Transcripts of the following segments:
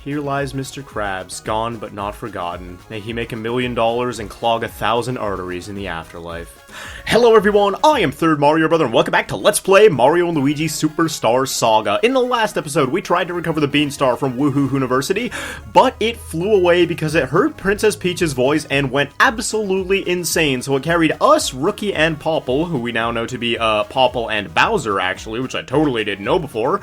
Here lies Mr. Krabs, gone but not forgotten. May he make $1 million and clog 1,000 arteries in the afterlife. Hello everyone, I am Third Mario Brother, and welcome back to Let's Play Mario & Luigi Superstar Saga. In the last episode, we tried to recover the Beanstar from Ohoo University, but it flew away because it heard Princess Peach's voice and went absolutely insane, so it carried us, Rookie, and Popple, who we now know to be Popple and Bowser, actually, which I totally didn't know before.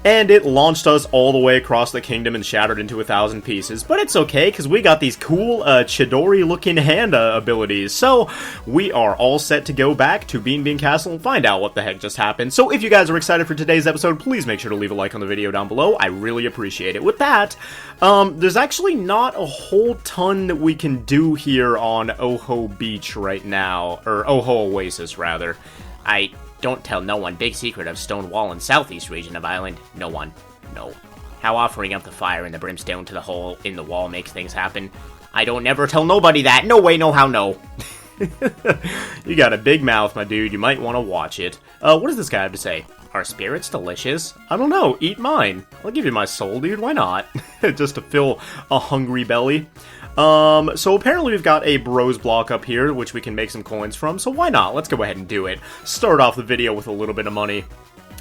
And it launched us all the way across the kingdom and shattered into 1,000 pieces. But it's okay, because we got these cool Chidori-looking hand abilities. So, we are all set to go back to Beanbean Castle and find out what the heck just happened. So, if you guys are excited for today's episode, please make sure to leave a like on the video down below. I really appreciate it. With that, there's actually not a whole ton that we can do here on Oho Beach right now. Or Oho Oasis, rather. Don't tell no one. Big secret of stone wall in southeast region of island. No one. No. How offering up the fire and the brimstone to the hole in the wall makes things happen. I don't never tell nobody that. No way, no how, no. You got a big mouth, my dude. You might want to watch it. What does this guy have to say? Are spirits delicious? I don't know. Eat mine. I'll give you my soul, dude. Why not? Just to fill a hungry belly. So apparently we've got a bros block up here, which we can make some coins from, so why not? Let's go ahead and do it. Start off the video with a little bit of money.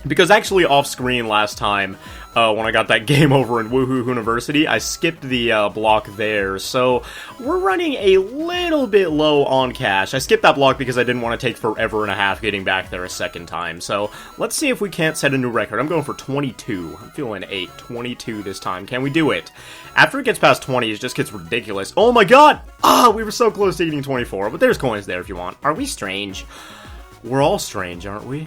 Because actually off-screen last time, when I got that game over in Ohoo University, I skipped the block there, so we're running a little bit low on cash. I skipped that block because I didn't want to take forever and a half getting back there a second time, so let's see if we can't set a new record. I'm going for 22. I'm feeling 22 this time. Can we do it? After it gets past 20, it just gets ridiculous. Oh my god! Ah, we were so close to eating 24, but there's coins there if you want. Are we strange? We're all strange, aren't we?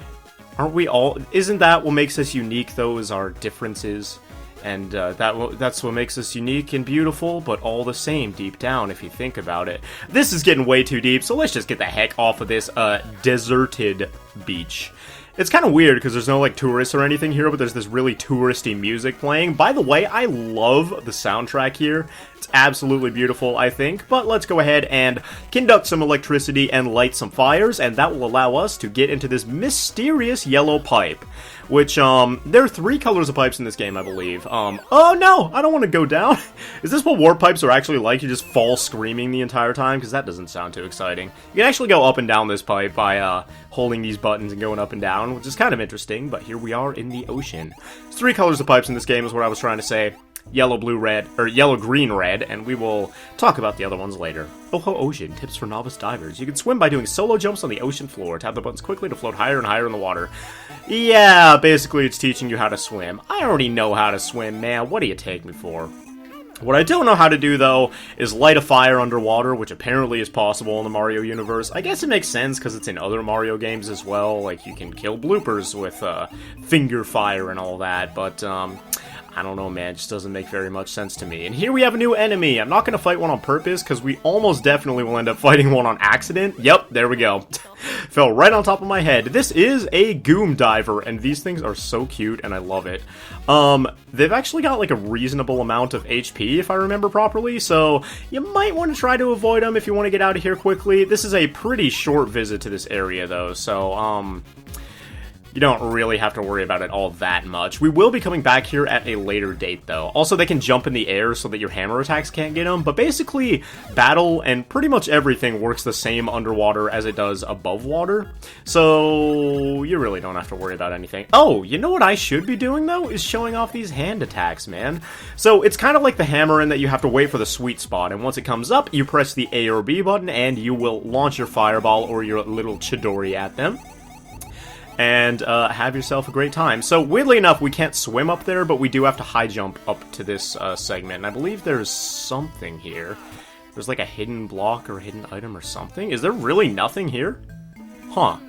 Aren't we all? Isn't that what makes us unique, though, is our differences? And that's what makes us unique and beautiful, but all the same deep down, if you think about it. This is getting way too deep, so let's just get the heck off of this deserted beach. It's kind of weird, because there's no, like, tourists or anything here, but there's this really touristy music playing. By the way, I love the soundtrack here. It's absolutely beautiful, I think. But let's go ahead and conduct some electricity and light some fires, and that will allow us to get into this mysterious yellow pipe. Which, there are 3 colors of pipes in this game, I believe. Oh no! I don't want to go down! Is this what warp pipes are actually like? You just fall screaming the entire time? Because that doesn't sound too exciting. You can actually go up and down this pipe by, holding these buttons and going up and down, which is kind of interesting, but here we are in the ocean. There's 3 colors of pipes in this game is what I was trying to say. Yellow, blue, red, or yellow, green, red, and we will talk about the other ones later. Oho Ocean, tips for novice divers. You can swim by doing solo jumps on the ocean floor. Tap the buttons quickly to float higher and higher in the water. Yeah, basically it's teaching you how to swim. I already know how to swim, man. What do you take me for? What I don't know how to do, though, is light a fire underwater, which apparently is possible in the Mario universe. I guess it makes sense, because it's in other Mario games as well. Like, you can kill bloopers with finger fire and all that, but, I don't know, man. It just doesn't make very much sense to me. And here we have a new enemy. I'm not going to fight one on purpose, because we almost definitely will end up fighting one on accident. Yep, there we go. Fell right on top of my head. This is a Goom Diver, and these things are so cute, and I love it. They've actually got, like, a reasonable amount of HP, if I remember properly, so you might want to try to avoid them if you want to get out of here quickly. This is a pretty short visit to this area, though, so, you don't really have to worry about it all that much. We will be coming back here at a later date, though. Also, they can jump in the air so that your hammer attacks can't get them, but basically, battle and pretty much everything works the same underwater as it does above water, so you really don't have to worry about anything. Oh, you know what I should be doing, though, is showing off these hand attacks, man. So, it's kind of like the hammer in that you have to wait for the sweet spot, and once it comes up, you press the A or B button, and you will launch your fireball or your little Chidori at them. And have yourself a great time. So, weirdly enough, we can't swim up there, but we do have to high jump up to this segment. And I believe there's something here. There's like a hidden block or a hidden item or something. Is there really nothing here? Huh.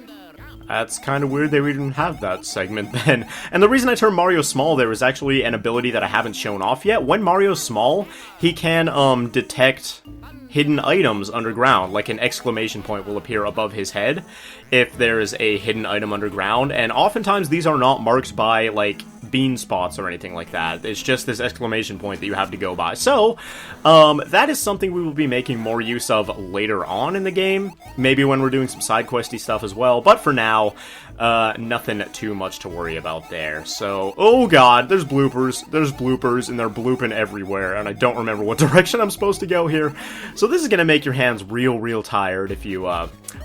That's kind of weird they would even have that segment then. And the reason I turned Mario small there is actually an ability that I haven't shown off yet. When Mario's small, he can detect hidden items underground. Like an exclamation point will appear above his head if there is a hidden item underground, and oftentimes these are not marked by, like, bean spots or anything like that. It's just this exclamation point that you have to go by. So, that is something we will be making more use of later on in the game. Maybe when we're doing some side questy stuff as well, but for now, nothing too much to worry about there. So, oh god, there's bloopers, and they're blooping everywhere, and I don't remember what direction I'm supposed to go here. So this is gonna make your hands real tired if you,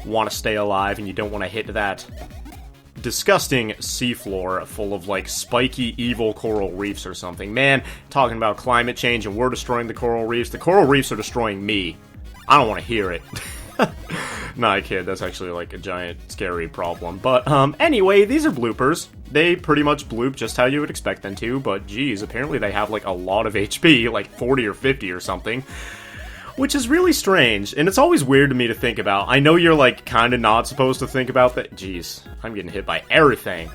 want to stay alive and you don't want to hit that disgusting seafloor full of, like, spiky, evil coral reefs or something. Man, talking about climate change and we're destroying the coral reefs are destroying me. I don't want to hear it. Nah, kid, that's actually, like, a giant, scary problem. But, anyway, these are bloopers. They pretty much bloop just how you would expect them to, but geez, apparently they have, like, a lot of HP, like 40 or 50 or something. Which is really strange, and it's always weird to me to think about. I know you're, like, kinda not supposed to think about that. Jeez, I'm getting hit by everything.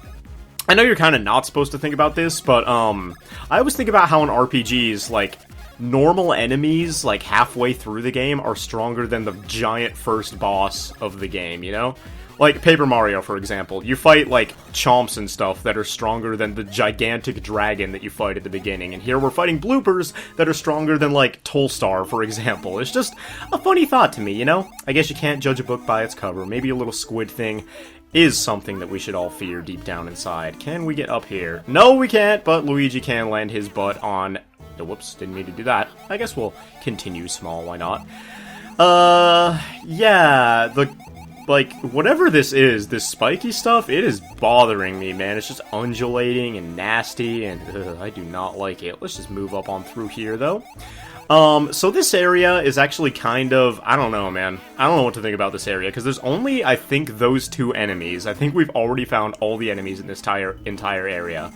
I know you're kinda not supposed to think about this, but, I always think about how in RPGs, like, normal enemies, like, halfway through the game are stronger than the giant first boss of the game, you know? Like, Paper Mario, for example. You fight, like, chomps and stuff that are stronger than the gigantic dragon that you fight at the beginning. And here we're fighting bloopers that are stronger than, like, Tolstar, for example. It's just a funny thought to me, you know? I guess you can't judge a book by its cover. Maybe a little squid thing is something that we should all fear deep down inside. Can we get up here? No, we can't, but Luigi can land his butt on... Oh, whoops, didn't mean to do that. I guess we'll continue small, why not? Yeah, like, whatever this is, this spiky stuff, it is bothering me, man. It's just undulating and nasty, and I do not like it. Let's just move up on through here, though. So this area is actually kind of, I don't know, man. I don't know what to think about this area, because there's only, I think, those two enemies. I think we've already found all the enemies in this entire area.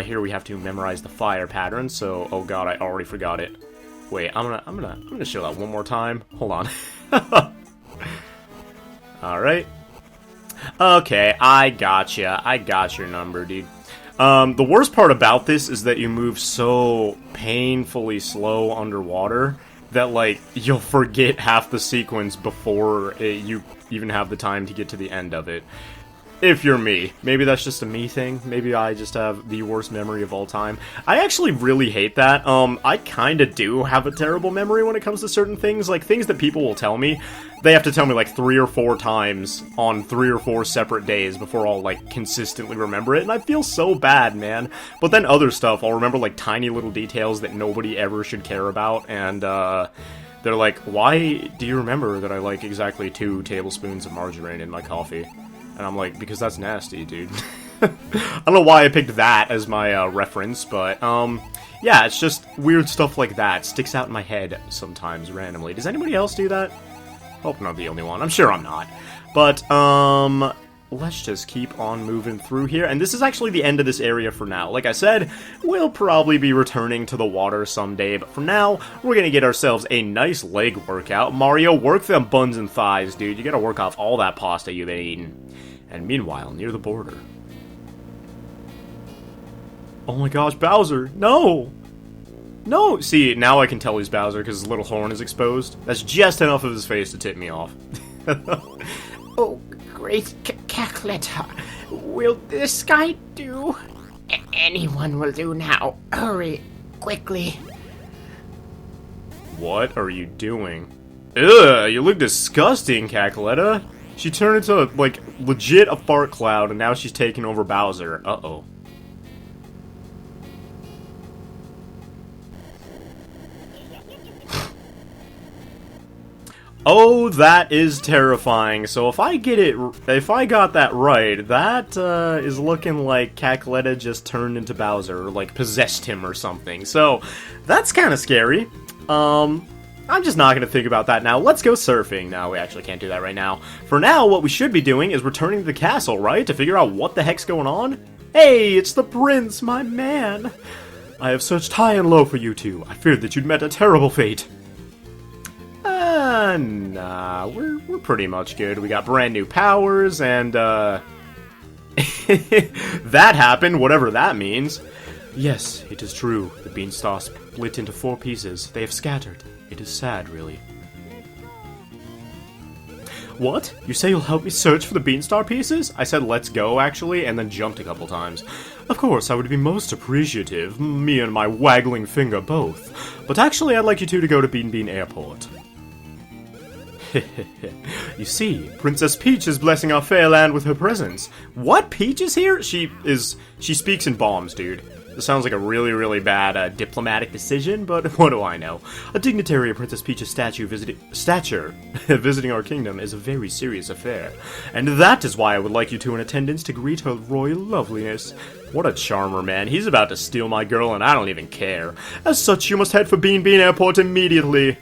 Here we have to memorize the fire pattern, so, oh god, I already forgot it. Wait, I'm gonna show that one more time. Hold on. Alright. Okay, I gotcha. I got your number, dude. The worst part about this is that you move so painfully slow underwater that, like, you'll forget half the sequence before you even have the time to get to the end of it. If you're me. Maybe that's just a me thing. Maybe I just have the worst memory of all time. I actually really hate that. I kinda do have a terrible memory when it comes to certain things. Like, things that people will tell me. They have to tell me, like, 3 or 4 times on 3 or 4 separate days before I'll, like, consistently remember it. And I feel so bad, man. But then other stuff, I'll remember, like, tiny little details that nobody ever should care about. And, they're like, why do you remember that I like exactly 2 tablespoons of margarine in my coffee? And I'm like, because that's nasty, dude. I don't know why I picked that as my reference, but, yeah, it's just weird stuff like that. Sticks out in my head sometimes randomly. Does anybody else do that? Hope I'm not the only one. I'm sure I'm not. But, let's just keep on moving through here. And this is actually the end of this area for now. Like I said, we'll probably be returning to the water someday, but for now, we're gonna get ourselves a nice leg workout. Mario, work them buns and thighs, dude. You gotta work off all that pasta you've been eating. And meanwhile, near the border... Oh my gosh, Bowser! No! No! See, now I can tell he's Bowser because his little horn is exposed. That's just enough of his face to tip me off. Oh, great Cackletta. Will this guy do? Anyone will do now. Hurry, quickly. What are you doing? Ugh, you look disgusting, Cackletta. She turned into, like, legit a fart cloud, and now she's taking over Bowser. Uh-oh. Oh, that is terrifying. So if I got that right, that is looking like Cackletta just turned into Bowser, or like possessed him or something. So that's kind of scary. I'm just not going to think about that now. Let's go surfing. No, we actually can't do that right now. For now, what we should be doing is returning to the castle, right? To figure out what the heck's going on? Hey, it's the prince, my man. I have searched high and low for you two. I feared that you'd met a terrible fate. Nah, we're pretty much good. We got brand new powers, and, that happened, whatever that means. Yes, it is true. The Beanstalk split into 4 pieces. They have scattered. It is sad, really. What? You say you'll help me search for the Beanstar pieces? I said let's go, actually, and then jumped a couple times. Of course, I would be most appreciative, me and my waggling finger both. But actually, I'd like you two to go to Beanbean Airport. You see, Princess Peach is blessing our fair land with her presence. What? Peach is here? She speaks in bombs, dude. This sounds like a really, really bad diplomatic decision, but what do I know? A dignitary of Princess Peach's stature visiting our kingdom is a very serious affair. And that is why I would like you two in attendance to greet her royal loveliness. What a charmer, man. He's about to steal my girl, and I don't even care. As such, you must head for Beanbean Airport immediately.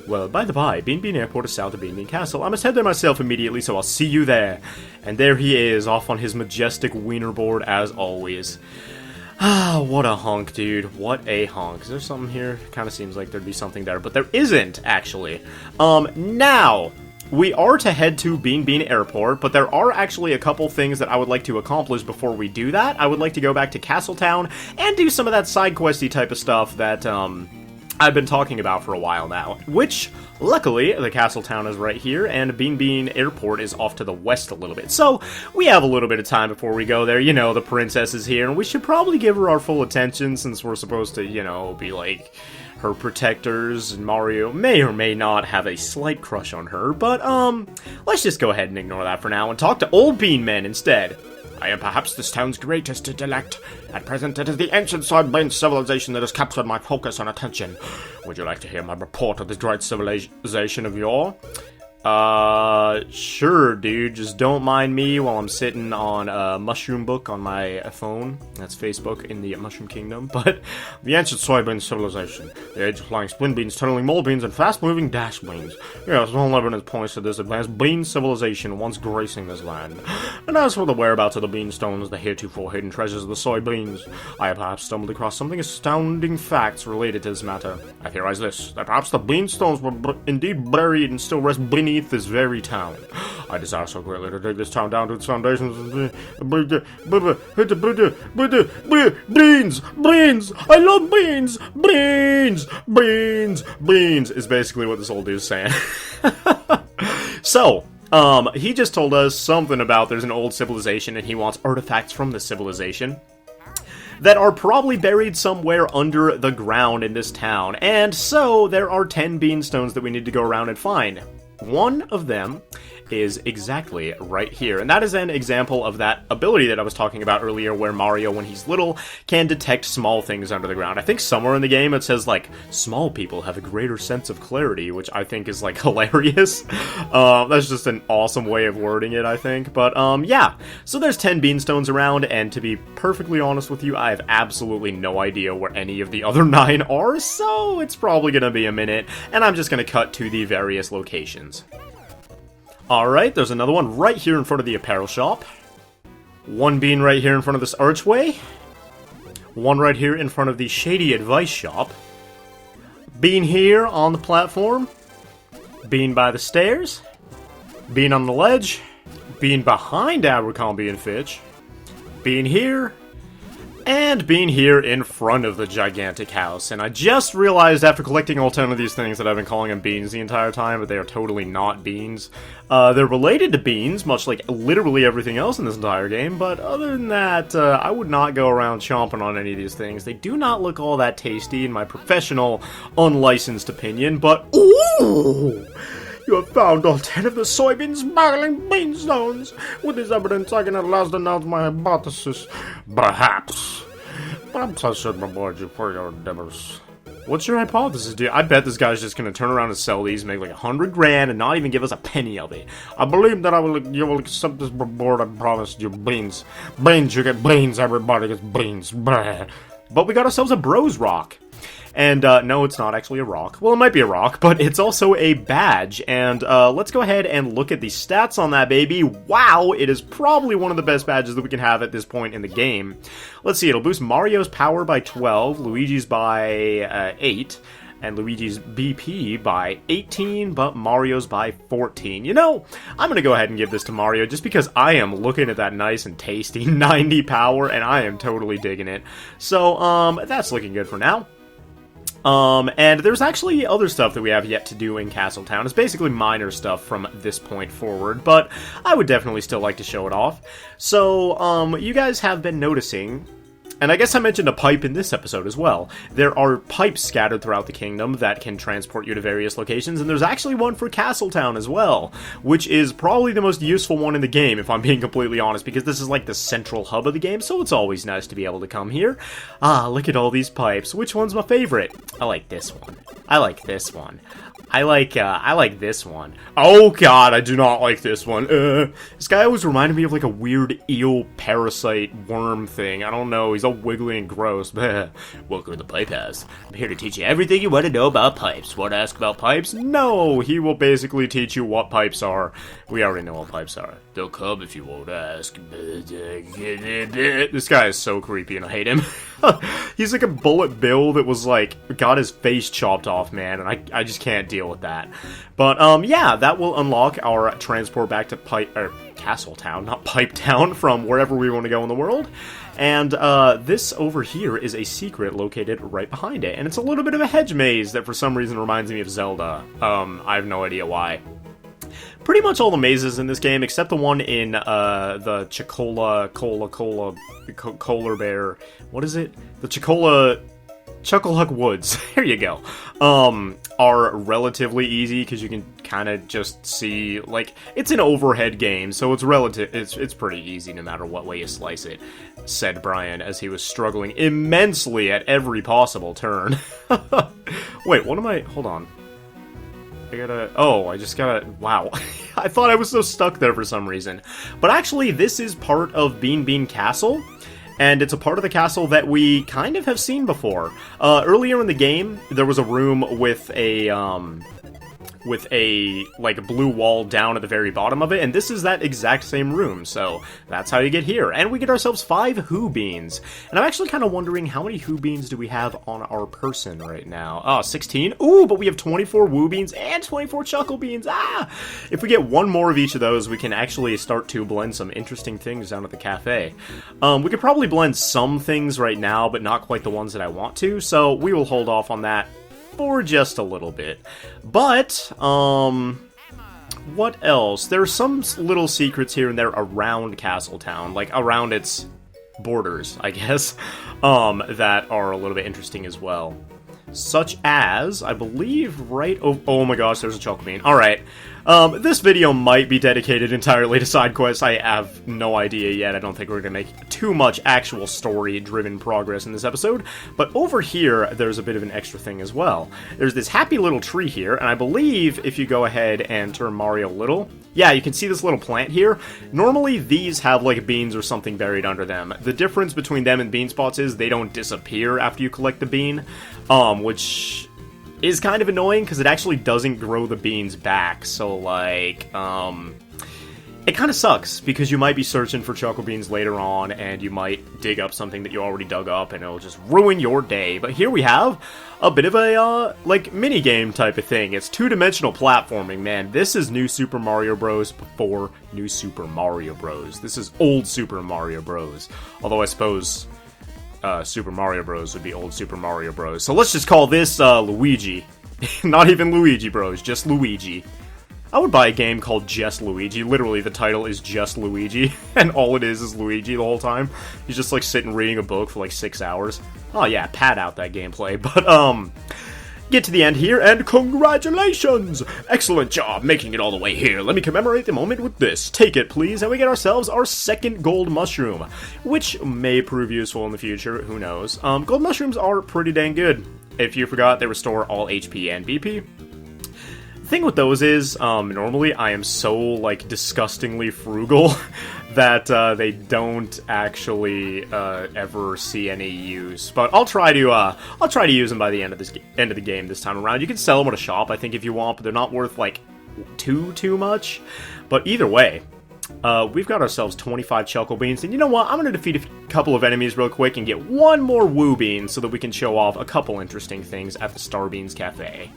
Well, by the by, Beanbean Airport is south of Beanbean Castle. I must head there myself immediately, so I'll see you there. And there he is, off on his majestic wienerboard as always. Ah, what a hunk, dude. What a hunk. Is there something here? Kind of seems like there'd be something there, but there isn't, actually. Now, we are to head to Beanbean Airport, but there are actually a couple things that I would like to accomplish before we do that. I would like to go back to Castletown and do some of that side questy type of stuff that, I've been talking about for a while now, which, luckily, the Castletown is right here, and Beanbean Airport is off to the west a little bit. So, we have a little bit of time before we go there. You know, the princess is here, and we should probably give her our full attention, since we're supposed to, you know, be like her protectors, and Mario may or may not have a slight crush on her, but, let's just go ahead and ignore that for now, and talk to Old Beanman instead. I am perhaps this town's greatest intellect. At present, it is the ancient Starbeans civilization that has captured my focus and attention. Would you like to hear my report of this great civilization of yore? Sure, dude. Just don't mind me while I'm sitting on a mushroom book on my phone. That's Facebook in the Mushroom Kingdom. But the ancient soybean civilization, the age of flying spin beans, tunneling mole beans, and fast-moving dash beans. Yes, all evidence points to this advanced bean civilization once gracing this land. And as for the whereabouts of the Beanstones, the heretofore hidden treasures of the soybeans, I have perhaps stumbled across something astounding facts related to this matter. I theorize this, that perhaps the Beanstones were indeed buried and still rest beneath this very town. I desire so greatly to take this town down to its foundations. Beans! Beans! I love beans! Beans! Beans! Beans is basically what this old dude is saying. So, he just told us something about there's an old civilization and he wants artifacts from this civilization that are probably buried somewhere under the ground in this town. And so, there are 10 Beanstones that we need to go around and find. One of them is exactly right here, and that is an example of that ability that I was talking about earlier where Mario, when he's little, can detect small things under the ground. I think somewhere in the game it says, like, small people have a greater sense of clarity, which I think is, like, hilarious. That's just an awesome way of wording it, I think. But, yeah. So there's 10 Beanstones around, and to be perfectly honest with you, I have absolutely no idea where any of the other 9 are, so it's probably gonna be a minute, and I'm just gonna cut to the various locations. Alright, there's another one right here in front of the apparel shop. One bean right here in front of this archway. One right here in front of the Shady Advice shop. Bean here on the platform. Bean by the stairs. Bean on the ledge. Bean behind Abercrombie and Fitch. Bean here. And being here in front of the gigantic house. And I just realized after collecting all 10 of these things that I've been calling them beans the entire time, but they are totally not beans. They're related to beans, much like literally everything else in this entire game, but other than that, I would not go around chomping on any of these things. They do not look all that tasty in my professional, unlicensed opinion, but ooh! You have found all 10 of the soybean-smuggling beanstones. With this evidence, I can at last announce my hypothesis. Perhaps I should reward you for your endeavors. What's your hypothesis, dude? I bet this guy's just gonna turn around and sell these, make like 100 grand, and not even give us a penny of it. I believe that you will accept this reward. I promised you. Beans. Beans, you get beans. Everybody gets beans. Blah. But we got ourselves a Bros Rock. And, no, it's not actually a rock. Well, it might be a rock, but it's also a badge. And, let's go ahead and look at the stats on that baby. Wow, it is probably one of the best badges that we can have at this point in the game. Let's see, it'll boost Mario's power by 12, Luigi's by, 8, and Luigi's BP by 18, but Mario's by 14. You know, I'm gonna go ahead and give this to Mario just because I am looking at that nice and tasty 90 power, and I am totally digging it. So, that's looking good for now. And there's actually other stuff that we have yet to do in Castletown. It's basically minor stuff from this point forward, but I would definitely still like to show it off. So, you guys have been noticing, and I guess I mentioned a pipe in this episode as well. There are pipes scattered throughout the kingdom that can transport you to various locations, and there's actually one for Castletown as well, which is probably the most useful one in the game, if I'm being completely honest, because this is like the central hub of the game, so it's always nice to be able to come here. Ah, look at all these pipes. Which one's my favorite? I like this one. I like this one. I like this one. Oh god, I do not like this one. This guy always reminded me of like a weird eel parasite worm thing. I don't know, he's all wiggly and gross. Welcome to the Pipe House. I'm here to teach you everything you want to know about pipes. Want to ask about pipes? No, he will basically teach you what pipes are. We already know what pipes are. They'll come if you won't ask. This guy is so creepy and I hate him. He's like a bullet bill that was like, got his face chopped off, man, and I just can't deal with that. But, yeah, that will unlock our transport back to Castletown, not Pipe Town, from wherever we want to go in the world. And, this over here is a secret located right behind it, and it's a little bit of a hedge maze that for some reason reminds me of Zelda. I have no idea why. Pretty much all the mazes in this game, except the one in, the Cola Bear, what is it? The Chucklehuck Woods, there you go, are relatively easy, because you can kind of just see, like, it's an overhead game, so it's pretty easy no matter what way you slice it, said Brian, as he was struggling immensely at every possible turn. Wait, what am I, hold on. Wow. I thought I was so stuck there for some reason. But actually, this is part of Beanbean Castle, and it's a part of the castle that we kind of have seen before. Earlier in the game, there was a room with a like, blue wall down at the very bottom of it, and this is that exact same room, so that's how you get here. And we get ourselves 5 Hoo Beans. And I'm actually kind of wondering, how many Hoo Beans do we have on our person right now? Oh, 16? Ooh, but we have 24 Woo Beans and 24 Chuckle Beans! Ah! If we get one more of each of those, we can actually start to blend some interesting things down at the cafe. We could probably blend some things right now, but not quite the ones that I want to, so we will hold off on that for just a little bit. But, what else? There's some little secrets here and there around Castletown, like around its borders, I guess, that are a little bit interesting as well. Such as, I believe, right... Oh my gosh, there's a Chuckle Bean. Alright. This video might be dedicated entirely to side quests. I have no idea yet. I don't think we're going to make too much actual story-driven progress in this episode. But over here, there's a bit of an extra thing as well. There's this happy little tree here, and I believe if you go ahead and turn Mario little... Yeah, you can see this little plant here. Normally, these have, like, beans or something buried under them. The difference between them and bean spots is they don't disappear after you collect the bean, which is kind of annoying, because it actually doesn't grow the beans back, so, like, it kind of sucks, because you might be searching for Chuckle Beans later on, and you might dig up something that you already dug up, and it'll just ruin your day. But here we have a bit of a, like, mini-game type of thing. It's two-dimensional platforming, man. This is New Super Mario Bros. Before New Super Mario Bros. This is old Super Mario Bros. Although I suppose Super Mario Bros. Would be old Super Mario Bros. So let's just call this Luigi. Not even Luigi Bros, just Luigi. I would buy a game called Just Luigi. Literally, the title is Just Luigi, and all it is Luigi the whole time. He's just, like, sitting reading a book for, like, 6 hours. Oh, yeah, pad out that gameplay. But, get to the end here, and congratulations! Excellent job making it all the way here. Let me commemorate the moment with this. Take it, please, and we get ourselves our second gold mushroom, which may prove useful in the future. Who knows? Gold mushrooms are pretty dang good. If you forgot, they restore all HP and BP. The thing with those is, normally I am so, like, disgustingly frugal that they don't actually ever see any use. But I'll try to use them by the end of the game this time around. You can sell them at a shop, I think, if you want, but they're not worth, like, too much. But either way, we've got ourselves 25 Chuckle Beans, and you know what? I'm going to defeat a couple of enemies real quick and get one more Woo Bean so that we can show off a couple interesting things at the Starbeans Cafe.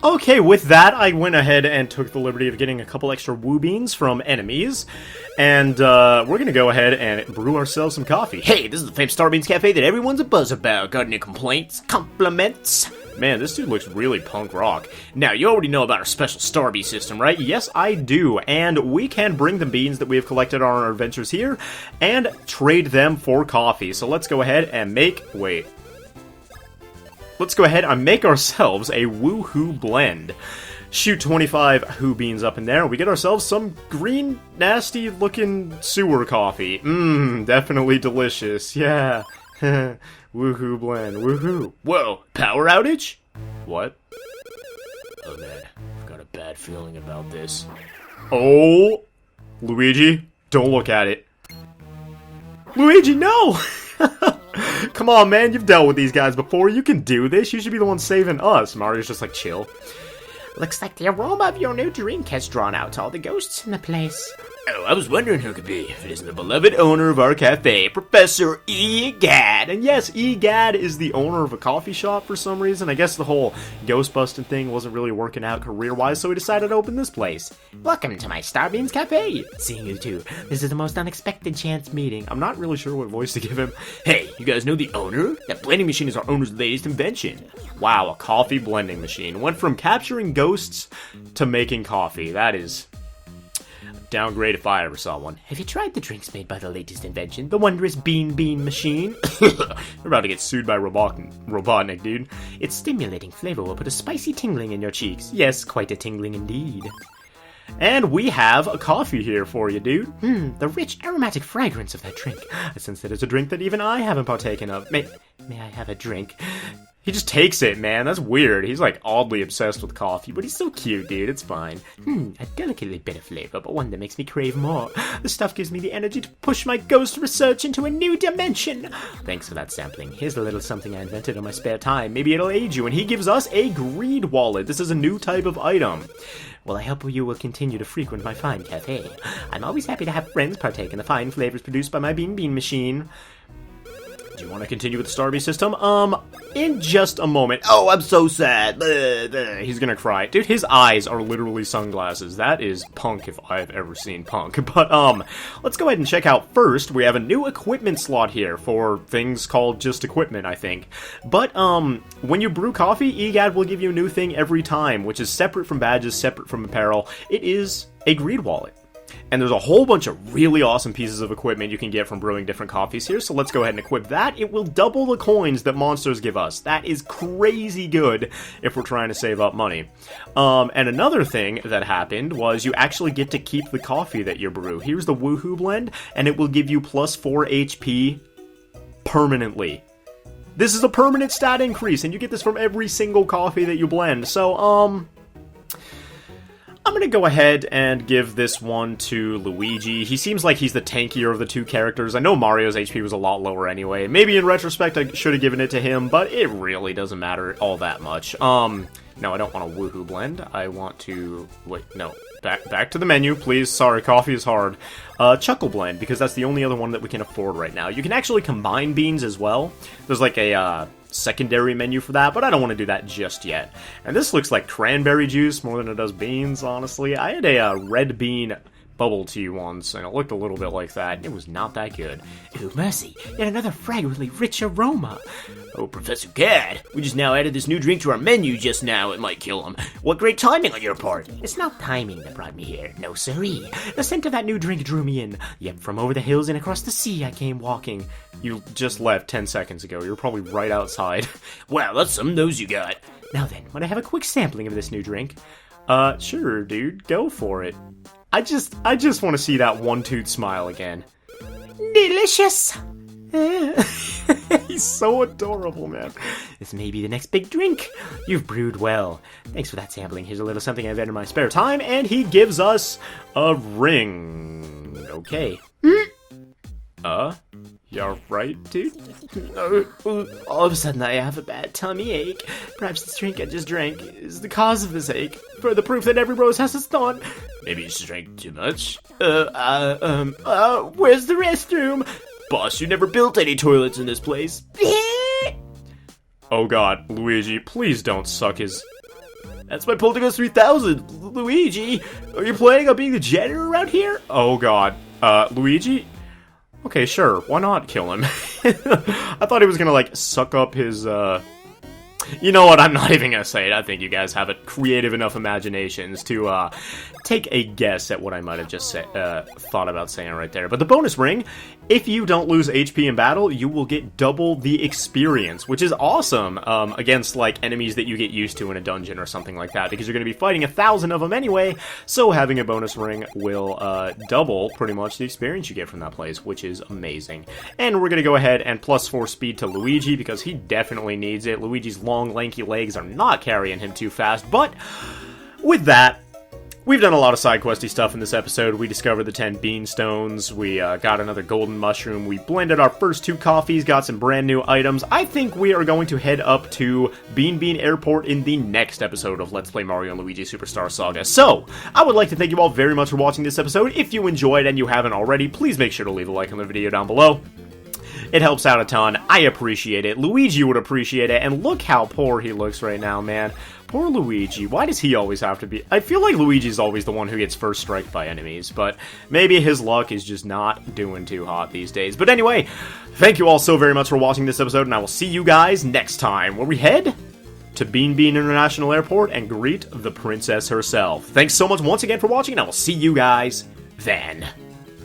Okay, with that, I went ahead and took the liberty of getting a couple extra Woo Beans from enemies, and we're gonna go ahead and brew ourselves some coffee. Hey, this is the famous Starbeans Cafe that everyone's a buzz about. Got any complaints? Compliments? Man, this dude looks really punk rock. Now, you already know about our special Starbean system, right? Yes, I do. And we can bring the beans that we have collected on our adventures here and trade them for coffee. So let's go ahead and make... Wait. Let's go ahead and make ourselves a Woohoo blend. Shoot 25 Who beans up in there, and we get ourselves some green, nasty-looking sewer coffee. Mmm, definitely delicious. Yeah. Woohoo blend. Woohoo. Whoa, power outage? What? Oh man, I've got a bad feeling about this. Oh! Luigi, don't look at it. Luigi, no! Come on, man, you've dealt with these guys before. You can do this. You should be the one saving us. Mario's just like, chill. Looks like the aroma of your new drink has drawn out all the ghosts in the place. Oh, I was wondering who it could be, if it isn't the beloved owner of our cafe, Professor Egad. And yes, Egad is the owner of a coffee shop for some reason. I guess the whole ghost busting thing wasn't really working out career-wise, so he decided to open this place. Welcome to my Starbeans Cafe. Seeing you two, this is the most unexpected chance meeting. I'm not really sure what voice to give him. Hey, you guys know the owner? That blending machine is our owner's latest invention. Wow, a coffee blending machine. Went from capturing ghosts to making coffee. That is... downgrade if I ever saw one. Have you tried the drinks made by the latest invention, the wondrous Beanbean machine? We're about to get sued by Robotnik, dude. Its stimulating flavor will put a spicy tingling in your cheeks. Yes, quite a tingling indeed. And we have a coffee here for you, dude. The rich aromatic fragrance of that drink. I sense that it's a drink that even I haven't partaken of. May I have a drink? He just takes it, man. That's weird. He's like oddly obsessed with coffee, but he's so cute, dude. It's fine. A delicately bitter flavor, but one that makes me crave more. The stuff gives me the energy to push my ghost research into a new dimension. Thanks for that sampling. Here's a little something I invented in my spare time. Maybe it'll aid you. And he gives us a greed wallet. This is a new type of item. Well, I hope you will continue to frequent my fine cafe. I'm always happy to have friends partake in the fine flavors produced by my Beanbean machine. Do you want to continue with the Starbean system? In just a moment. Oh, I'm so sad. He's gonna cry. Dude, his eyes are literally sunglasses. That is punk if I've ever seen punk. But, let's go ahead and check out first. We have a new equipment slot here for things called just equipment, I think. But, when you brew coffee, EGAD will give you a new thing every time, which is separate from badges, separate from apparel. It is a greed wallet. And there's a whole bunch of really awesome pieces of equipment you can get from brewing different coffees here, so let's go ahead and equip that. It will double the coins that monsters give us. That is crazy good if we're trying to save up money. And another thing that happened was you actually get to keep the coffee that you brew. Here's the Woohoo blend, and it will give you plus 4 HP permanently. This is a permanent stat increase, and you get this from every single coffee that you blend. So, I'm gonna go ahead and give this one to Luigi. He seems like he's the tankier of the two characters. I know Mario's HP was a lot lower anyway. Maybe in retrospect I should have given it to him, but it really doesn't matter all that much. No, I don't want a Woohoo blend. I want to... Wait, no. Back to the menu, please. Sorry, coffee is hard. Chuckle blend, because that's the only other one that we can afford right now. You can actually combine beans as well. There's like a, secondary menu for that, but I don't want to do that just yet. And this looks like cranberry juice more than it does beans, honestly. I had a red bean bubble tea once, and it looked a little bit like that. It was not that good. Ooh, mercy. Yet another fragrantly rich aroma. Oh, Professor Gad, we just now added this new drink to our menu just now. It might kill him. What great timing on your part. It's not timing that brought me here. No, siree. The scent of that new drink drew me in. Yep, from over the hills and across the sea I came walking. You just left 10 seconds ago. You're probably right outside. Wow, that's some nose you got. Now then, would I have a quick sampling of this new drink? Sure, dude. Go for it. I just want to see that one-toot smile again. Delicious! He's so adorable, man. This may be the next big drink. You've brewed well. Thanks for that sampling. Here's a little something I've had in my spare time, and he gives us a ring. Okay. You're right, dude? All of a sudden I have a bad tummy ache. Perhaps this drink I just drank is the cause of this ache. For the proof that every rose has its thorn. Maybe you just drank too much? Where's the restroom? Boss, you never built any toilets in this place. Oh god, Luigi, please don't suck his... That's my Poltergeist 3000! Luigi, are you planning on being the janitor around here? Oh god, Luigi? Okay, sure, why not kill him? I thought he was gonna, like, suck up his, You know what? I'm not even gonna say it. I think you guys have creative enough imaginations to take a guess at what I might have just thought about saying right there. But the bonus ring, if you don't lose HP in battle, you will get double the experience, which is awesome against like enemies that you get used to in a dungeon or something like that, because you're going to be fighting 1,000 of them anyway. So having a bonus ring will double pretty much the experience you get from that place, which is amazing. And we're going to go ahead and +4 speed to Luigi because he definitely needs it. Luigi's long, lanky legs are not carrying him too fast, but with that, we've done a lot of side questy stuff in this episode. We discovered the 10 Beanstones, we got another golden mushroom, we blended our first 2 coffees, got some brand new items. I think we are going to head up to Beanbean Airport in the next episode of Let's Play Mario & Luigi Superstar Saga. So, I would like to thank you all very much for watching this episode. If you enjoyed and you haven't already, please make sure to leave a like on the video down below. It helps out a ton. I appreciate it. Luigi would appreciate it. And look how poor he looks right now, man. Poor Luigi. Why does he always have to be... I feel like Luigi's always the one who gets first strike by enemies, but maybe his luck is just not doing too hot these days. But anyway, thank you all so very much for watching this episode, and I will see you guys next time, where we head to Beanbean International Airport and greet the princess herself. Thanks so much once again for watching, and I will see you guys then.